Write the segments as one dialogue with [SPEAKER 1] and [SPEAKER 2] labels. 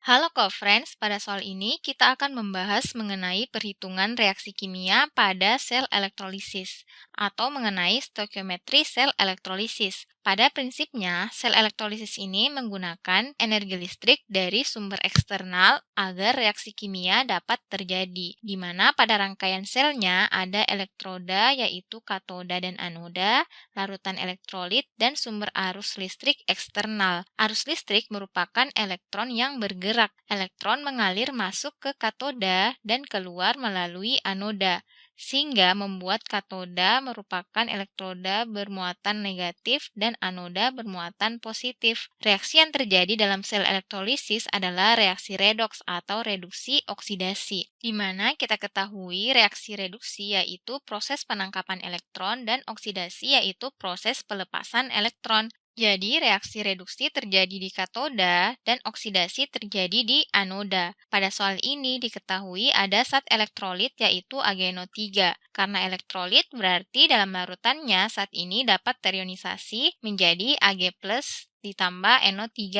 [SPEAKER 1] Halo co-friends, pada soal ini kita akan membahas mengenai perhitungan reaksi kimia pada sel elektrolisis atau mengenai stoikiometri sel elektrolisis. Pada prinsipnya, sel elektrolisis ini menggunakan energi listrik dari sumber eksternal agar reaksi kimia dapat terjadi, di mana pada rangkaian selnya ada elektroda yaitu katoda dan anoda, larutan elektrolit, dan sumber arus listrik eksternal. Arus listrik merupakan elektron yang bergerak. Elektron mengalir masuk ke katoda dan keluar melalui anoda, sehingga membuat katoda merupakan elektroda bermuatan negatif dan anoda bermuatan positif. Reaksi yang terjadi dalam sel elektrolisis adalah reaksi redoks atau reduksi oksidasi, di mana kita ketahui reaksi reduksi yaitu proses penangkapan elektron dan oksidasi yaitu proses pelepasan elektron. Jadi, reaksi reduksi terjadi di katoda dan oksidasi terjadi di anoda. Pada soal ini diketahui ada zat elektrolit yaitu AgNO3. Karena elektrolit berarti dalam larutannya zat ini dapat terionisasi menjadi Ag+ ditambah NO3-.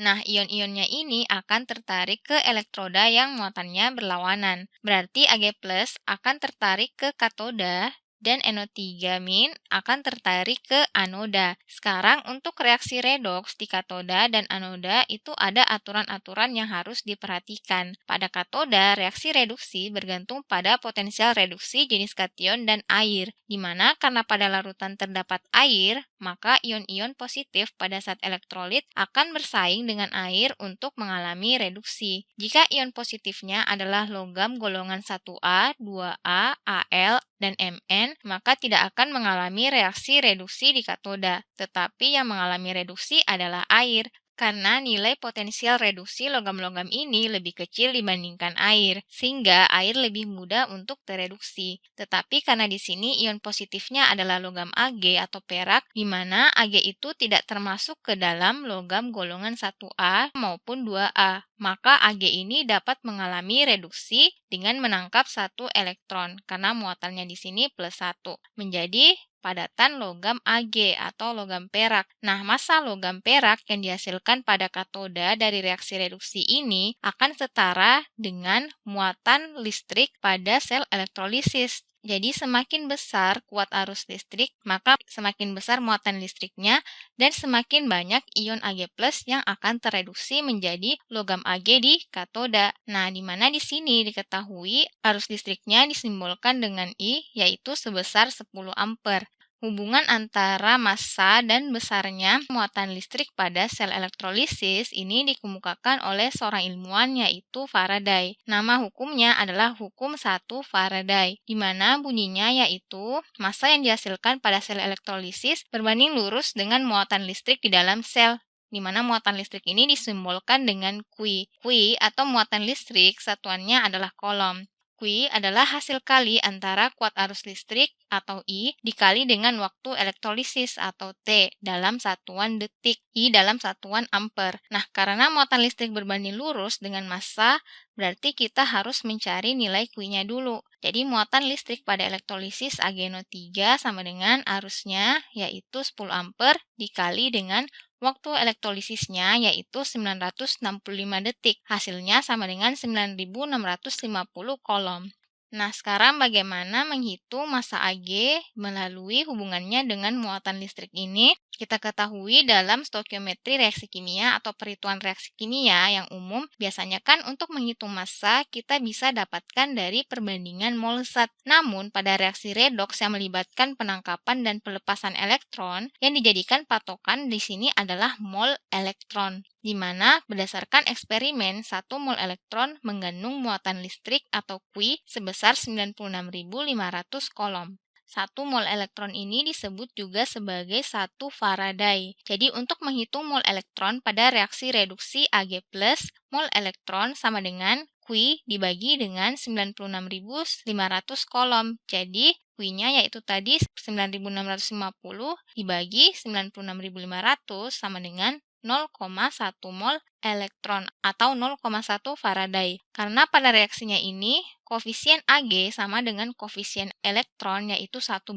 [SPEAKER 1] Nah, ion-ionnya ini akan tertarik ke elektroda yang muatannya berlawanan. Berarti Ag+ akan tertarik ke katoda dan NO3- akan tertarik ke anoda. Sekarang untuk reaksi redoks di katoda dan anoda itu ada aturan-aturan yang harus diperhatikan. Pada katoda, reaksi reduksi bergantung pada potensial reduksi jenis kation dan air, di mana karena pada larutan terdapat air, maka ion-ion positif pada zat elektrolit akan bersaing dengan air untuk mengalami reduksi. Jika ion positifnya adalah logam golongan 1A, 2A, Al, dan Mn, maka tidak akan mengalami reaksi reduksi di katoda, tetapi yang mengalami reduksi adalah air, karena nilai potensial reduksi logam-logam ini lebih kecil dibandingkan air, sehingga air lebih mudah untuk tereduksi. Tetapi karena di sini ion positifnya adalah logam Ag atau perak, di mana Ag itu tidak termasuk ke dalam logam golongan 1A maupun 2A, maka Ag ini dapat mengalami reduksi dengan menangkap satu elektron, karena muatannya di sini +1, menjadi padatan logam Ag atau logam perak. Nah, massa logam perak yang dihasilkan pada katoda dari reaksi reduksi ini akan setara dengan muatan listrik pada sel elektrolisis. Jadi semakin besar kuat arus listrik, maka semakin besar muatan listriknya dan semakin banyak ion Ag+ yang akan tereduksi menjadi logam Ag di katoda. Nah, di mana di sini diketahui arus listriknya disimbolkan dengan I, yaitu sebesar 10 ampere. Hubungan antara massa dan besarnya muatan listrik pada sel elektrolisis ini dikemukakan oleh seorang ilmuwan yaitu Faraday. Nama hukumnya adalah hukum 1 Faraday, di mana bunyinya yaitu massa yang dihasilkan pada sel elektrolisis berbanding lurus dengan muatan listrik di dalam sel, di mana muatan listrik ini disimbolkan dengan Q. Q atau muatan listrik satuannya adalah kolom. Q adalah hasil kali antara kuat arus listrik atau I dikali dengan waktu elektrolisis atau T dalam satuan detik, I dalam satuan ampere. Nah, karena muatan listrik berbanding lurus dengan massa, berarti kita harus mencari nilai Q-nya dulu. Jadi muatan listrik pada elektrolisis AgNO3 sama dengan arusnya yaitu 10 ampere dikali dengan waktu elektrolisisnya yaitu 965 detik. Hasilnya sama dengan 9650 kolom. Nah, sekarang bagaimana menghitung massa Ag melalui hubungannya dengan muatan listrik ini? Kita ketahui dalam stoikiometri reaksi kimia atau perhitungan reaksi kimia yang umum, biasanya kan untuk menghitung massa kita bisa dapatkan dari perbandingan mol zat. Namun, pada reaksi redoks yang melibatkan penangkapan dan pelepasan elektron, yang dijadikan patokan di sini adalah mol elektron, di mana berdasarkan eksperimen 1 mol elektron mengandung muatan listrik atau Q sebesar 96.500 kolom. 1 mol elektron ini disebut juga sebagai 1 Faraday. Jadi untuk menghitung mol elektron pada reaksi reduksi Ag+, mol elektron sama dengan Q dibagi dengan 96.500 kolom. Jadi Q-nya yaitu tadi 9650 dibagi 96.500 sama dengan 0,1 mol elektron atau 0,1 Faraday. Karena pada reaksinya ini, koefisien Ag sama dengan koefisien elektron yaitu 1:1,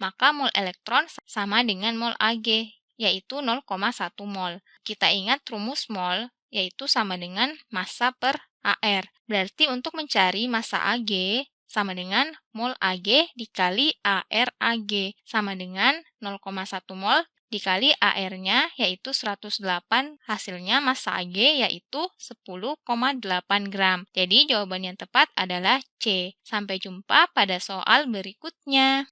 [SPEAKER 1] maka mol elektron sama dengan mol Ag yaitu 0,1 mol. Kita ingat rumus mol, yaitu sama dengan massa per AR. Berarti untuk mencari massa AG sama dengan mol AG dikali AR AG, sama dengan 0,1 mol dikali AR-nya yaitu 108, hasilnya massa AG yaitu 10,8 gram. Jadi jawaban yang tepat adalah C. Sampai jumpa pada soal berikutnya.